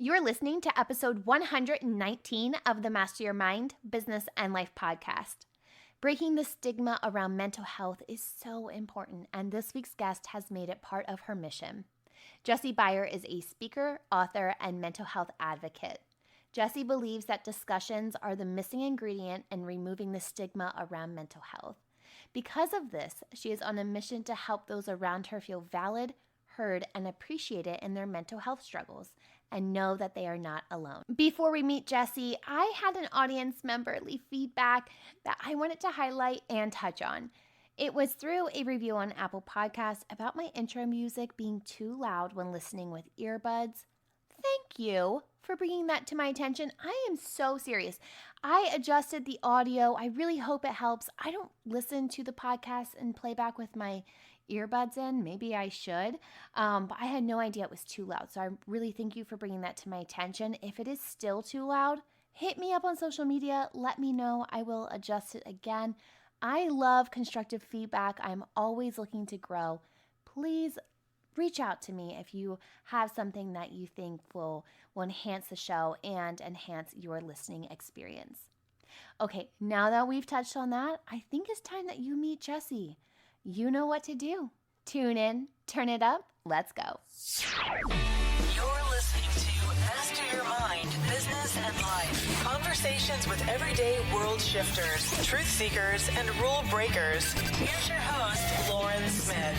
You're listening to episode 119 of the Master Your Mind, Business, and Life podcast. Breaking the stigma around mental health is so important, and this week's guest has made it part of her mission. Jessi Beyer is a speaker, author, and mental health advocate. Jessi believes that discussions are the missing ingredient in removing the stigma around mental health. Because of this, she is on a mission to help those around her feel valid, heard, and appreciated in their mental health struggles, and know that they are not alone. Before we meet Jessi, I had an audience member leave feedback that I wanted to highlight and touch on. It was through a review on Apple Podcasts about my intro music being too loud when listening with earbuds. Thank you for bringing that to my attention. I am so serious. I adjusted the audio. I really hope it helps. I don't listen to the podcast and playback with my earbuds in. Maybe I should, but I had no idea it was too loud. So I really thank you for bringing that to my attention. If it is still too loud, hit me up on social media. Let me know. I will adjust it again. I love constructive feedback. I'm always looking to grow. Please reach out to me if you have something that you think will enhance the show and enhance your listening experience. Okay, now that we've touched on that, I think it's time that you meet Jessi. You know what to do. Tune in, turn it up, let's go. You're listening to Master Your Mind, Business and Life. Conversations with everyday world shifters, truth seekers, and rule breakers. Here's your host, Lauren Smith.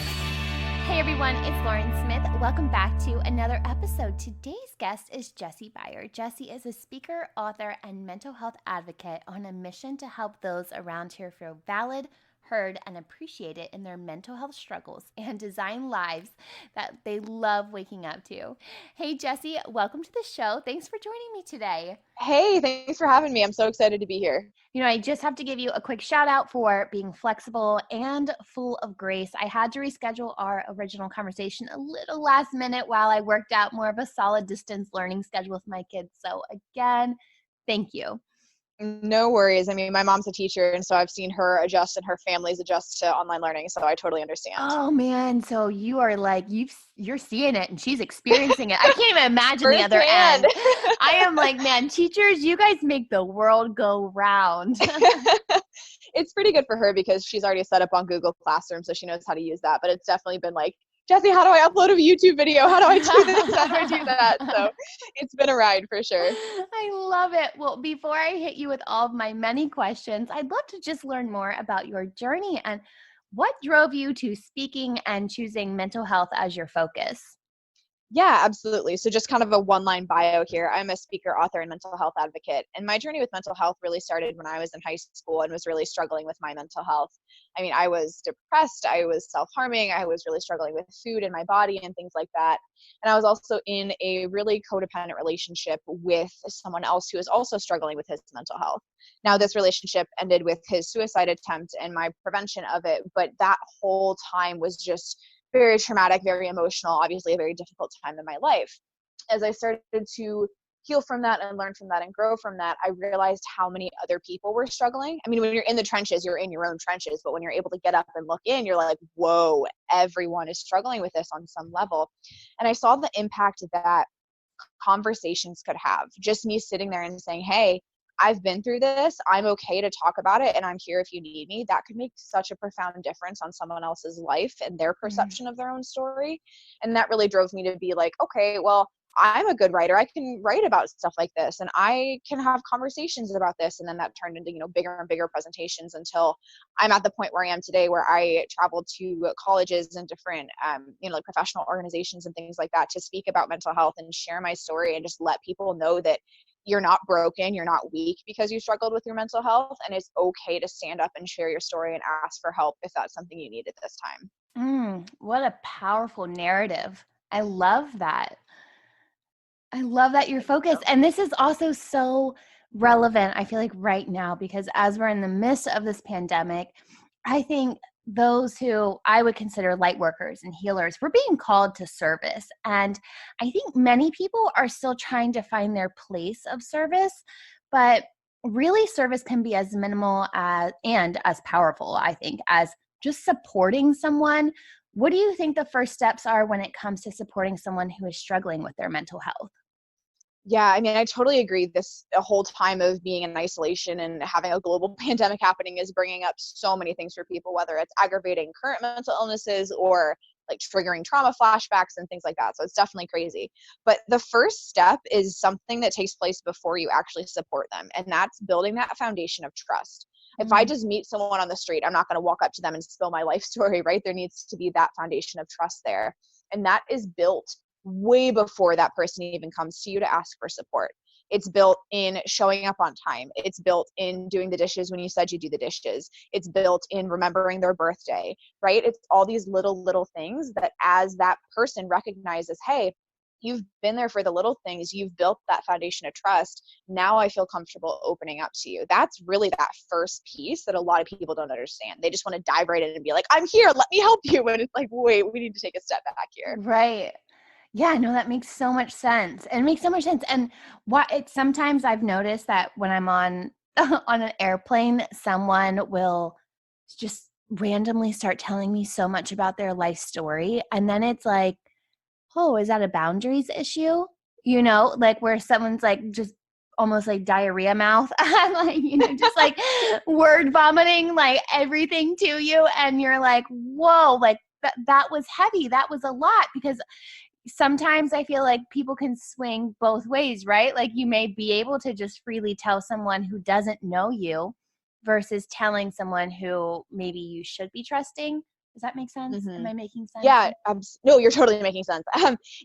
Hey everyone, it's Lauren Smith. Welcome back to another episode. Today's guest is Jessi Beyer. Jessi is a speaker, author, and mental health advocate on a mission to help those around her feel valid, heard, and appreciated in their mental health struggles and design lives that they love waking up to. Hey Jessi, welcome to the show. Thanks for joining me today. Hey, thanks for having me. I'm so excited to be here. You know, I just have to give you a quick shout out for being flexible and full of grace. I had to reschedule our original conversation a little last minute while I worked out more of a solid distance learning schedule with my kids. So again, thank you. No worries. I mean, my mom's a teacher, and so I've seen her adjust and her family's adjust to online learning, so I totally understand. Oh man, so you are like, you're seeing it and she's experiencing it. I can't even imagine the other end. I am like, man, teachers, you guys make the world go round. It's pretty good for her because she's already set up on Google Classroom, so she knows how to use that, but it's definitely been like, Jessi, how do I upload a YouTube video? How do I do this? How do I do that? So it's been a ride for sure. I love it. Well, before I hit you with all of my many questions, I'd love to just learn more about your journey and what drove you to speaking and choosing mental health as your focus. Yeah, absolutely. So just kind of a one-line bio here. I'm a speaker, author, and mental health advocate. And my journey with mental health really started when I was in high school and was really struggling with my mental health. I mean, I was depressed, I was self-harming, I was really struggling with food in my body and things like that. And I was also in a really codependent relationship with someone else who was also struggling with his mental health. Now, this relationship ended with his suicide attempt and my prevention of it, but that whole time was just very traumatic, very emotional, obviously a very difficult time in my life. As I started to heal from that and learn from that and grow from that, I realized how many other people were struggling. I mean, when you're in the trenches, you're in your own trenches, but when you're able to get up and look in, you're like, whoa, everyone is struggling with this on some level. And I saw the impact that conversations could have. Just me sitting there and saying, hey, I've been through this. I'm okay to talk about it, and I'm here if you need me. That could make such a profound difference on someone else's life and their perception of their own story. And that really drove me to be like, okay, well, I'm a good writer. I can write about stuff like this, and I can have conversations about this. And then that turned into, bigger and bigger presentations until I'm at the point where I am today, where I travel to colleges and different, like professional organizations and things like that to speak about mental health and share my story and just let people know that you're not broken, you're not weak because you struggled with your mental health, and it's okay to stand up and share your story and ask for help if that's something you need at this time. What a powerful narrative. I love that. I love that you're focused. And this is also so relevant, I feel like right now, because as we're in the midst of this pandemic, I think those who I would consider light workers and healers, we're being called to service. And I think many people are still trying to find their place of service, but really service can be as minimal as and as powerful, I think, as just supporting someone. What do you think the first steps are when it comes to supporting someone who is struggling with their mental health? Yeah, I mean, I totally agree. This a whole time of being in isolation and having a global pandemic happening is bringing up so many things for people, whether it's aggravating current mental illnesses or like triggering trauma flashbacks and things like that. So it's definitely crazy. But the first step is something that takes place before you actually support them, and that's building that foundation of trust. If I just meet someone on the street, I'm not going to walk up to them and spill my life story, right? There needs to be that foundation of trust there. And that is built way before that person even comes to you to ask for support. It's built in showing up on time. It's built in doing the dishes when you said you do the dishes. It's built in remembering their birthday, right? It's all these little things that as that person recognizes, hey, you've been there for the little things, you've built that foundation of trust. Now I feel comfortable opening up to you. That's really that first piece that a lot of people don't understand. They just want to dive right in and be like, I'm here, let me help you. And it's like, wait, we need to take a step back here. Right. Yeah, no, that makes so much sense. It makes so much sense. And sometimes I've noticed that when I'm on on an airplane, someone will just randomly start telling me so much about their life story. And then it's like, oh, is that a boundaries issue? Like where someone's like just almost like diarrhea mouth, and like, just like word vomiting like everything to you. And you're like, whoa, like that was heavy. That was a lot, because sometimes I feel like people can swing both ways, right? Like you may be able to just freely tell someone who doesn't know you versus telling someone who maybe you should be trusting. Does that make sense? Am I making sense? Yeah, no, you're totally making sense.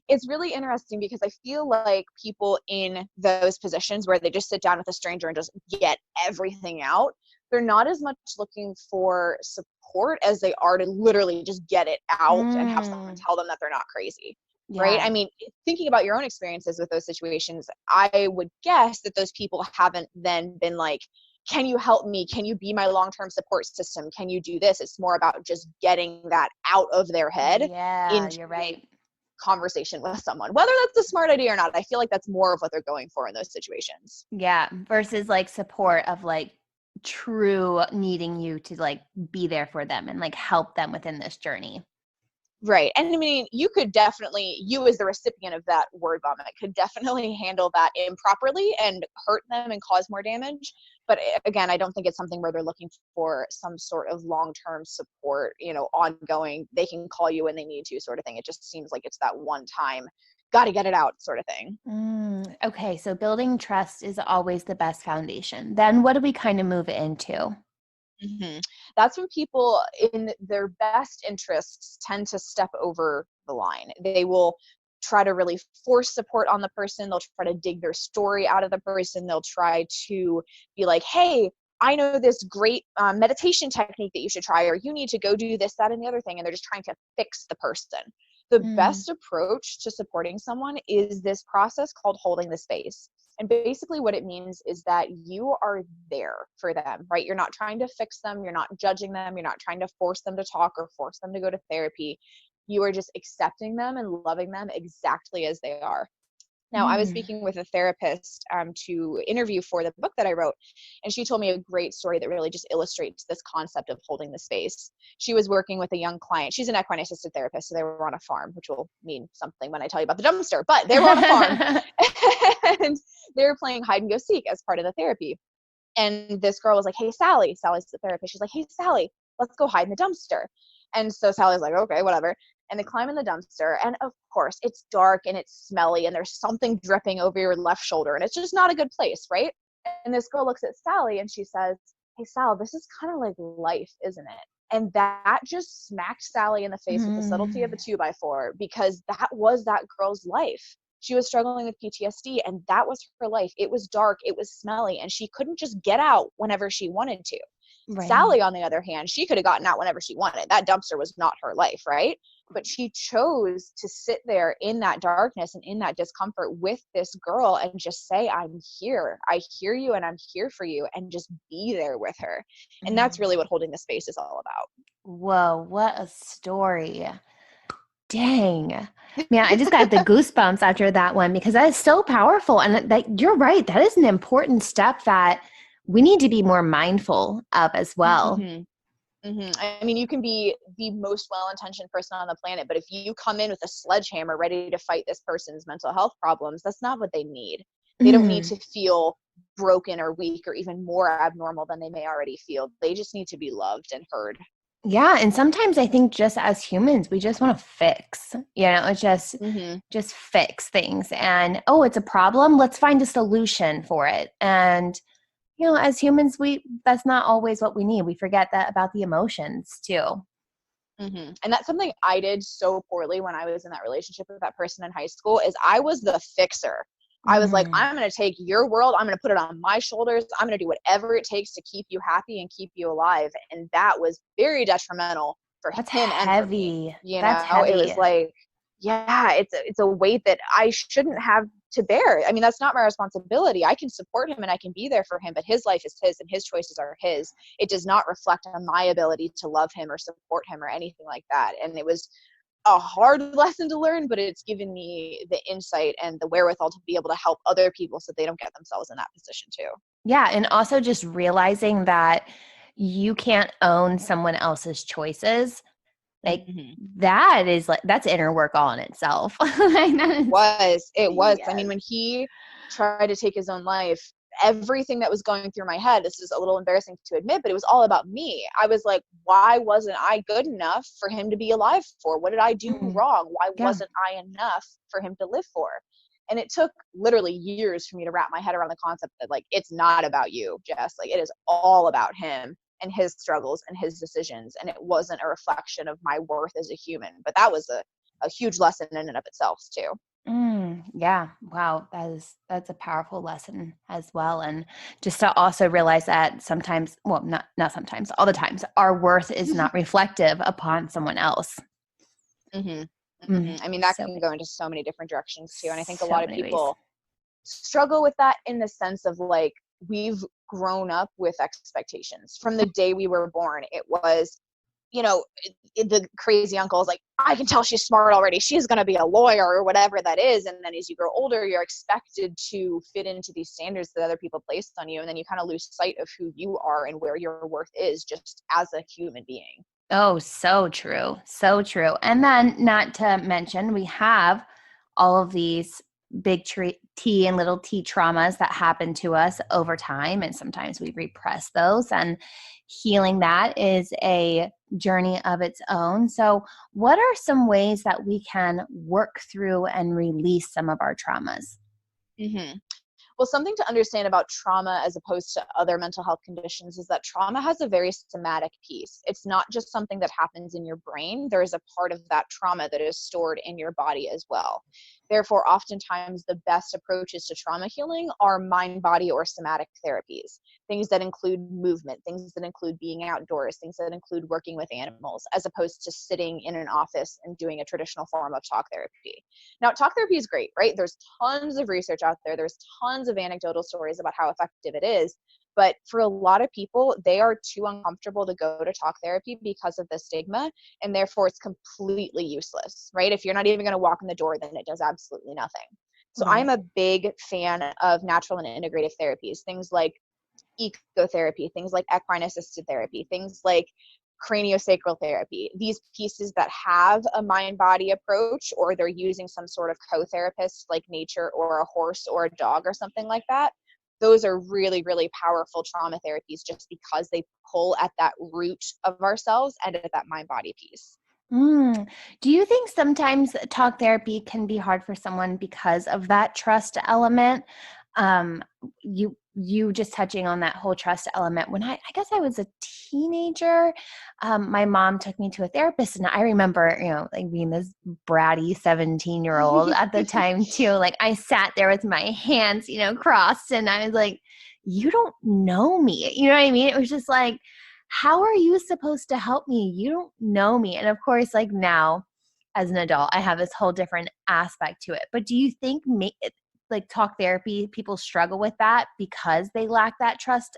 It's really interesting because I feel like people in those positions where they just sit down with a stranger and just get everything out, they're not as much looking for support as they are to literally just get it out and have someone tell them that they're not crazy. Right? Yeah. I mean, thinking about your own experiences with those situations, I would guess that those people haven't then been like, can you help me? Can you be my long-term support system? Can you do this? It's more about just getting that out of their head Yeah, into you're a right. conversation with someone. Whether that's a smart idea or not, I feel like that's more of what they're going for in those situations. Yeah, versus like support of like true needing you to like be there for them and like help them within this journey. Right. And I mean, you as the recipient of that word vomit could definitely handle that improperly and hurt them and cause more damage. But again, I don't think it's something where they're looking for some sort of long-term support, ongoing, they can call you when they need to sort of thing. It just seems like it's that one time, got to get it out sort of thing. Okay, so building trust is always the best foundation. Then what do we kind of move into? That's when people in their best interests tend to step over the line. They will try to really force support on the person. They'll try to dig their story out of the person. They'll try to be like, hey, I know this great meditation technique that you should try, or you need to go do this, that, and the other thing. And they're just trying to fix the person. The best approach to supporting someone is this process called holding the space. And basically what it means is that you are there for them, right? You're not trying to fix them. You're not judging them. You're not trying to force them to talk or force them to go to therapy. You are just accepting them and loving them exactly as they are. Now, I was speaking with a therapist to interview for the book that I wrote, and she told me a great story that really just illustrates this concept of holding the space. She was working with a young client. She's an equine assisted therapist, so they were on a farm, which will mean something when I tell you about the dumpster, but they were on a farm, and they were playing hide and go seek as part of the therapy. And this girl was like, hey, Sally's the therapist. She's like, hey, Sally, let's go hide in the dumpster. And so Sally's like, okay, whatever. And they climb in the dumpster. And of course, it's dark and it's smelly and there's something dripping over your left shoulder. And it's just not a good place, right? And this girl looks at Sally and she says, hey, Sal, this is kind of like life, isn't it? And that just smacked Sally in the face with the subtlety of a 2x4, because that was that girl's life. She was struggling with PTSD, and that was her life. It was dark, it was smelly, and she couldn't just get out whenever she wanted to. Right. Sally, on the other hand, she could have gotten out whenever she wanted. That dumpster was not her life, right? But she chose to sit there in that darkness and in that discomfort with this girl and just say, I'm here. I hear you and I'm here for you, and just be there with her. And that's really what holding the space is all about. Whoa, what a story. Dang. Man, I just got the goosebumps after that one, because that is so powerful. And that you're right. That is an important step that we need to be more mindful of as well. I mean, you can be the most well-intentioned person on the planet, but if you come in with a sledgehammer ready to fight this person's mental health problems, that's not what they need. They don't need Mm. to feel broken or weak or even more abnormal than they may already feel. They just need to be loved and heard. Yeah, and sometimes I think just as humans, we just want to fix, it's Hmm. just fix things. And oh, it's a problem, let's find a solution for it. And as humans, we that's not always what we need. We forget that about the emotions too. And that's something I did so poorly when I was in that relationship with that person in high school is I was the fixer. I was like, Mm. I'm going to take your world. I'm going to put it on my shoulders. I'm going to do whatever it takes to keep you happy and keep you alive. And that was very detrimental for That's him and for me. heavy. You That's know, it was heavy. like, yeah, it's a weight that I shouldn't have to bear. I mean, that's not my responsibility. I can support him and I can be there for him, but his life is his and his choices are his. It does not reflect on my ability to love him or support him or anything like that. And it was a hard lesson to learn, but it's given me the insight and the wherewithal to be able to help other people so they don't get themselves in that position too. Yeah, and also just realizing that you can't own someone else's choices. Like Hmm. that's inner work all in itself. Like, It was. I yes. mean, when he tried to take his own life, everything that was going through my head, this is a little embarrassing to admit, but it was all about me. I was like, why wasn't I good enough for him to be alive for? What did I do Mm, wrong? Why yeah. wasn't I enough for him to live for? And it took literally years for me to wrap my head around the concept that, like, it's not about you, Jess. Like, it is all about him and his struggles and his decisions. And it wasn't a reflection of my worth as a human. But that was a huge lesson in and of itself too. Yeah. Wow. That's a powerful lesson as well. And just to also realize that sometimes, well, not sometimes, all the times, our worth is not reflective upon someone else. Hmm. Mm, I mean, that so can go into so many different directions too. And I think a so lot of many ways. people struggle with that in the sense of, like, we've grown up with expectations from the day we were born. It was, the crazy uncle is like, I can tell she's smart already. She's going to be a lawyer or whatever that is. And then as you grow older, you're expected to fit into these standards that other people placed on you. And then you kind of lose sight of who you are and where your worth is just as a human being. Oh, so true. So true. And then, not to mention, we have all of these big T and little t traumas that happen to us over time. And sometimes we repress those, and healing that is a journey of its own. So, what are some ways that we can work through and release some of our traumas? Hmm. Well, something to understand about trauma as opposed to other mental health conditions is that trauma has a very somatic piece. It's not just something that happens in your brain. There is a part of that trauma that is stored in your body as well. Therefore, oftentimes the best approaches to trauma healing are mind, body, or somatic therapies. Things that include movement, things that include being outdoors, things that include working with animals, as opposed to sitting in an office and doing a traditional form of talk therapy. Now, talk therapy is great, right? There's tons of research out there. There's tons of anecdotal stories about how effective it is. But for a lot of people, they are too uncomfortable to go to talk therapy because of the stigma, and therefore it's completely useless, right? If you're not even going to walk in the door, then it does absolutely nothing. So Right. I'm a big fan of natural and integrative therapies, things like ecotherapy, things like equine assisted therapy, things like craniosacral therapy, these pieces that have a mind body approach, or they're using some sort of co-therapist like nature or a horse or a dog or something like that. Those are really, really powerful trauma therapies just because they pull at that root of ourselves and at that mind body piece. Mm. Do you think sometimes talk therapy can be hard for someone because of that trust element? Um, you just touching on that whole trust element. When I guess I was a teenager, my mom took me to a therapist, and I remember, like being this bratty 17-year-old at the time too. Like I sat there with my hands, crossed, and I was like, "You don't know me." You know what I mean? It was just like, how are you supposed to help me? You don't know me. And of course, like now as an adult, I have this whole different aspect to it. But do you think like talk therapy, people struggle with that because they lack that trust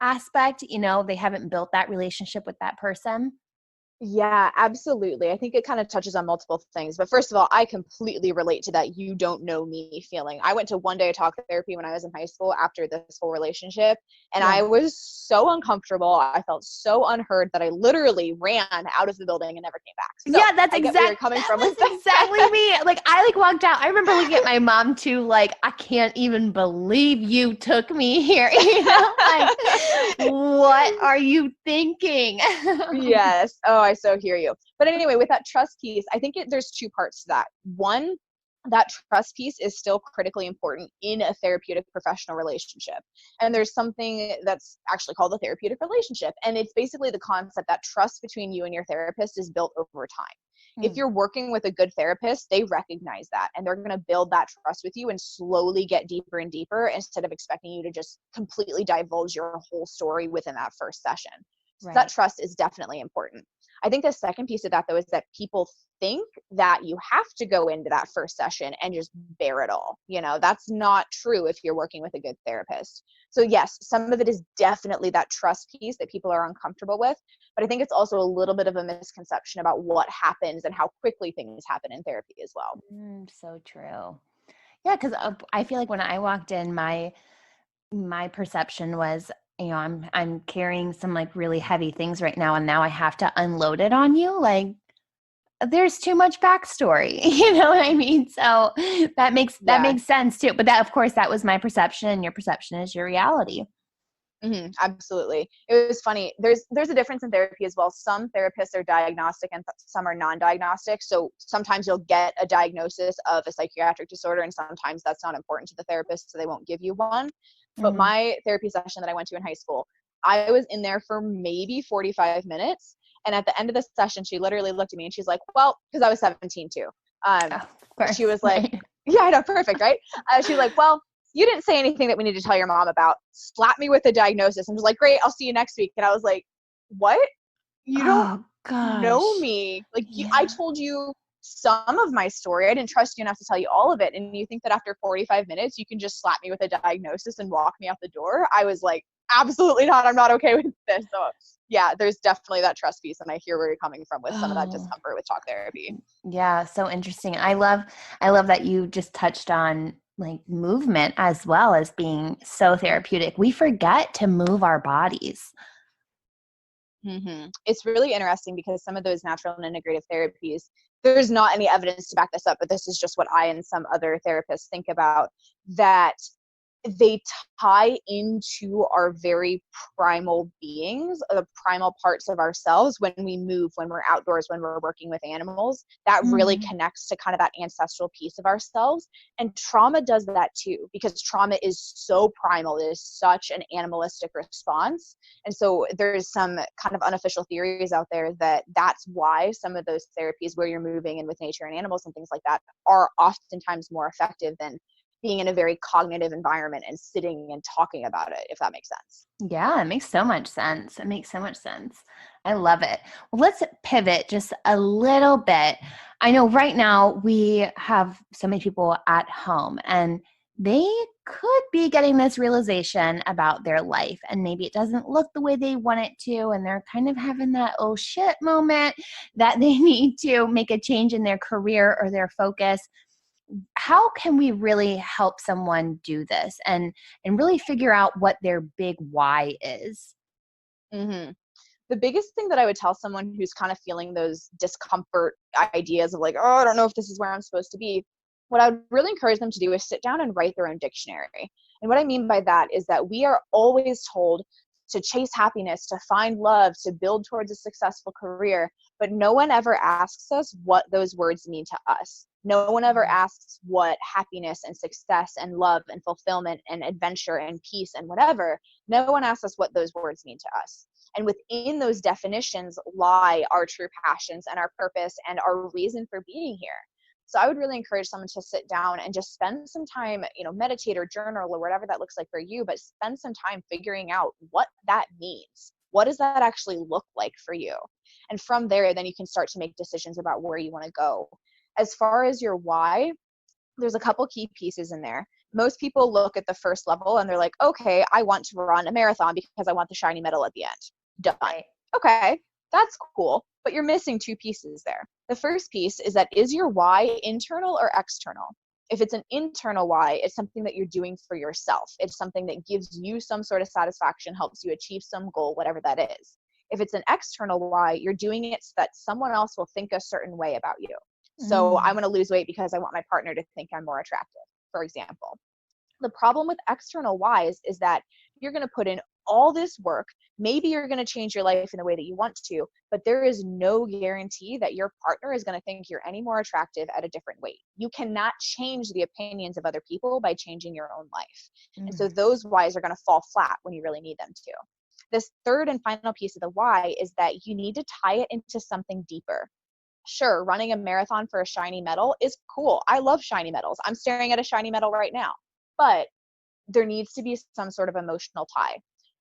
aspect? They haven't built that relationship with that person? Yeah, absolutely. I think it kind of touches on multiple things. But first of all, I completely relate to that "you don't know me" feeling. I went to one day of talk therapy when I was in high school after this whole relationship, and I Yeah. was so uncomfortable. I felt so unheard that I literally ran out of the building and never came back. So Yeah, I get where you're coming that from with was that. exactly me. Like I like walked out. I remember looking at my mom too, like, I can't even believe you took me here. Like, what are you thinking? Yes. Oh, I so hear you. But anyway, with that trust piece, I think there's two parts to that. One, that trust piece is still critically important in a therapeutic professional relationship. And there's something that's actually called the therapeutic relationship. And it's basically the concept that trust between you and your therapist is built over time. If Hmm. you're working with a good therapist, they recognize that and they're going to build that trust with you and slowly get deeper and deeper instead of expecting you to just completely divulge your whole story within that first session. So that Right. trust is definitely important. I think the second piece of that, though, is that people think that you have to go into that first session and just bear it all. That's not true if you're working with a good therapist. So, yes, some of it is definitely that trust piece that people are uncomfortable with. But I think it's also a little bit of a misconception about what happens and how quickly things happen in therapy as well. So true. Yeah, because I feel like when I walked in, my perception was, I'm carrying some like really heavy things right now, and now I have to unload it on you. Like, there's too much backstory. You know what I mean? So that Yeah. makes sense too. But that, of course, that was my perception, and your perception is your reality. Absolutely. It was funny. There's a difference in therapy as well. Some therapists are diagnostic and some are non-diagnostic. So sometimes you'll get a diagnosis of a psychiatric disorder and sometimes that's not important to the therapist, so they won't give you one. But Mhm. my therapy session that I went to in high school, I was in there for maybe 45 minutes. And at the end of the session, she literally looked at me and she's like, well, because I was 17 too. Oh, Um, of she course. was like, Right. yeah, I know, perfect, right? She's like, well, you didn't say anything that we need to tell your mom about. Slap me with a diagnosis and was like, great, I'll see you next week. And I was like, what? You don't Oh know gosh. me. Like, I Yeah. told you some of my story. I didn't trust you enough to tell you all of it. And you think that after 45 minutes, you can just slap me with a diagnosis and walk me out the door? I was like, absolutely not. I'm not okay with this. So, yeah, there's definitely that trust piece. And I hear where you're coming from with some of that Oh, discomfort with talk therapy. yeah, so interesting. I love that you just touched on like movement as well as being so therapeutic. We forget to move our bodies. It's really interesting because some of those natural and integrative therapies, there's not any evidence to back this up, but this is just what I and some other therapists think about, that they tie into our very primal beings, the primal parts of ourselves when we move, when we're outdoors, when we're working with animals. That really Mm. connects to kind of that ancestral piece of ourselves. And trauma does that too, because trauma is so primal. It is such an animalistic response. And so there's some kind of unofficial theories out there that that's why some of those therapies where you're moving and with nature and animals and things like that are oftentimes more effective than being in a very cognitive environment and sitting and talking about it, if that makes sense. Yeah, it makes so much sense. It makes so much sense. I love it. Well, let's pivot just a little bit. I know right now we have so many people at home and they could be getting this realization about their life and maybe it doesn't look the way they want it to. And they're kind of having that, oh shit moment that they need to make a change in their career or their focus. How can we really help someone do this and really figure out what their big why is? hmm The biggest thing that I would tell someone who's kind of feeling those discomfort ideas of like, oh, I don't know if this is where I'm supposed to be, what I would really encourage them to do is sit down and write their own dictionary. And what I mean by that is that we are always told to chase happiness, to find love, to build towards a successful career, but no one ever asks us what those words mean to us. No one ever Mm. asks what happiness and success and love and fulfillment and adventure and peace and whatever, no one asks us what those words mean to us. And within those definitions lie our true passions and our purpose and our reason for being here. So I would really encourage someone to sit down and just spend some time, meditate or journal or whatever that looks like for you, but spend some time figuring out what that means. What does that actually look like for you? And from there, then you can start to make decisions about where you want to go. As far as your why, there's a couple key pieces in there. Most people look at the first level and they're like, okay, I want to run a marathon because I want the shiny medal at the end. Done. Right. Okay, That's cool, but you're missing two pieces there. The first piece is that, is your why internal or external? If it's an internal why, it's something that you're doing for yourself. It's something that gives you some sort of satisfaction, helps you achieve some goal, whatever that is. If it's an external why, you're doing it so that someone else will think a certain way about you. So I want to lose weight because I want my partner to think I'm more attractive, for example. The problem with external whys is that you're going to put in all this work. Maybe you're going to change your life in the way that you want to, but there is no guarantee that your partner is going to think you're any more attractive at a different weight. You cannot change the opinions of other people by changing your own life. And so those whys are going to fall flat when you really need them to. This third and final piece of the why is that you need to tie it into something deeper. Sure, running a marathon for a shiny medal is cool. I love shiny medals. I'm staring at a shiny medal right now. But there needs to be some sort of emotional tie.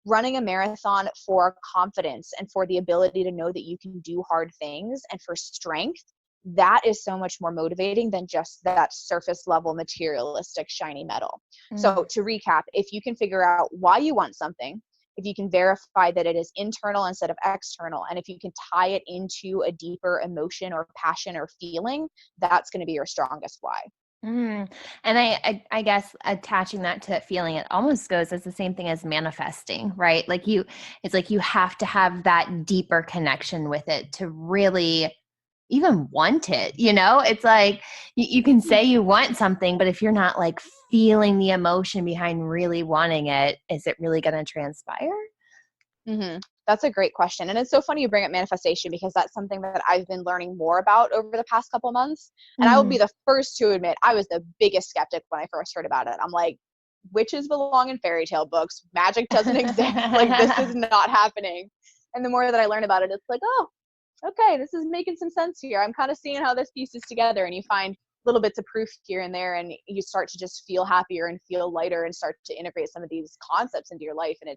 Running a marathon for confidence and for the ability to know that you can do hard things and for strength, that is so much more motivating than just that surface level materialistic shiny medal. So to recap, if you can figure out why you want something, if you can verify that it is internal instead of external, and if you can tie it into a deeper emotion or passion or feeling, that's going to be your strongest why. And I guess attaching that to that feeling, it almost goes as the same thing as manifesting, right? Like it's like you have to have that deeper connection with it to really even want it, It's like you can say you want something, but if you're not like feeling the emotion behind really wanting it, is it really going to transpire? That's a great question. And it's so funny you bring up manifestation because that's something that I've been learning more about over the past couple months. And I will be the first to admit I was the biggest skeptic when I first heard about it. I'm like, witches belong in fairy tale books. Magic doesn't exist. Like, this is not happening. And the more that I learn about it, it's like, oh, okay, this is making some sense here. I'm kind of seeing how this pieces together. And you find little bits of proof here and there, and you start to just feel happier and feel lighter and start to integrate some of these concepts into your life. And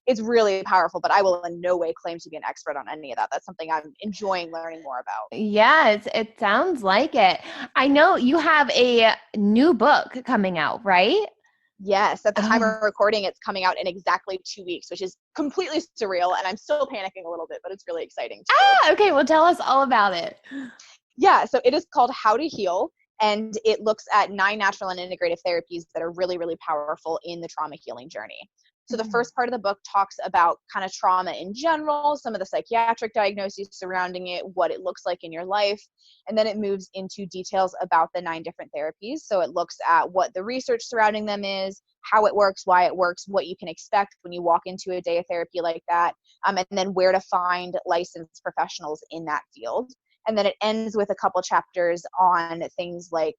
it's really powerful, but I will in no way claim to be an expert on any of that. That's something I'm enjoying learning more about. Yeah, it sounds like it. I know you have a new book coming out, right? Yes, at the time of recording, it's coming out in exactly 2 weeks, which is completely surreal, and I'm still panicking a little bit, but it's really exciting too. Okay, well, tell us all about it. Yeah, so it is called How to Heal, and it looks at 9 natural and integrative therapies that are really, really powerful in the trauma healing journey. So the first part of the book talks about kind of trauma in general, some of the psychiatric diagnoses surrounding it, what it looks like in your life. And then it moves into details about the 9 different therapies. So it looks at what the research surrounding them is, how it works, why it works, what you can expect when you walk into a day of therapy like that, and then where to find licensed professionals in that field. And then it ends with a couple chapters on things like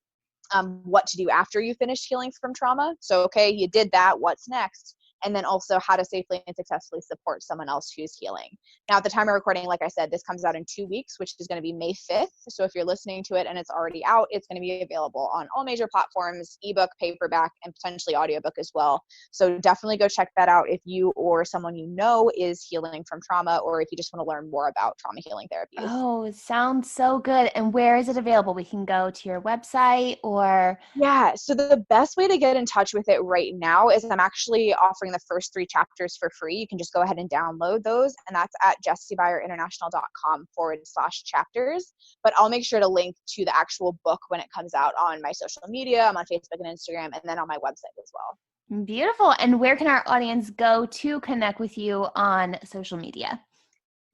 what to do after you finish healing from trauma. So, okay, you did that, what's next? And then also how to safely and successfully support someone else who's healing. Now, at the time of recording, like I said, this comes out in 2 weeks, which is going to be May 5th. So if you're listening to it and it's already out, it's going to be available on all major platforms, ebook, paperback, and potentially audiobook as well. So definitely go check that out if you or someone you know is healing from trauma, or if you just want to learn more about trauma healing therapies. Oh, it sounds so good. And where is it available? We can go to your website or... Yeah, so the best way to get in touch with it right now is I'm actually offering the first 3 chapters for free. You can just go ahead and download those, and that's at jessibeyerinternational.com/chapters. But I'll make sure to link to the actual book when it comes out on my social media. I'm on Facebook and Instagram, and then on my website as well. Beautiful. And where can our audience go to connect with you on social media?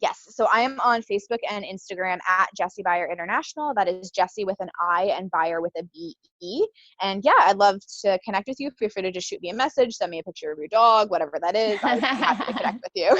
Yes, so I am on Facebook and Instagram at Jessi Beyer International. That is Jessi with an I and Beyer with a B-E. And yeah, I'd love to connect with you. Feel free to just shoot me a message, send me a picture of your dog, whatever that is. I'd be happy to connect with you.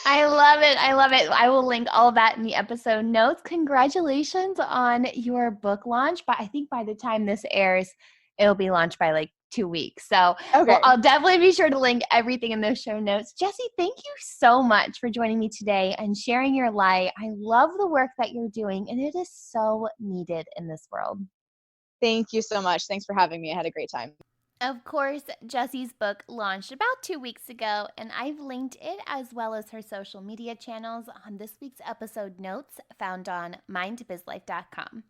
I love it. I love it. I will link all of that in the episode notes. Congratulations on your book launch. But I think by the time this airs, it'll be launched by like 2 weeks. So Okay. I'll definitely be sure to link everything in those show notes. Jessi, thank you so much for joining me today and sharing your light. I love the work that you're doing, and it is so needed in this world. Thank you so much. Thanks for having me. I had a great time. Of course, Jessi's book launched about 2 weeks ago, and I've linked it as well as her social media channels on this week's episode notes found on mindbizlife.com.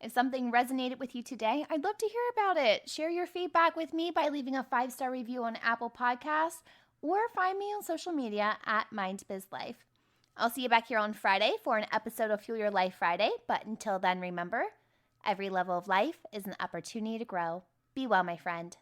If something resonated with you today, I'd love to hear about it. Share your feedback with me by leaving a 5-star review on Apple Podcasts or find me on social media at mindbizlife. I'll see you back here on Friday for an episode of Fuel Your Life Friday. But until then, remember, every level of life is an opportunity to grow. Be well, my friend.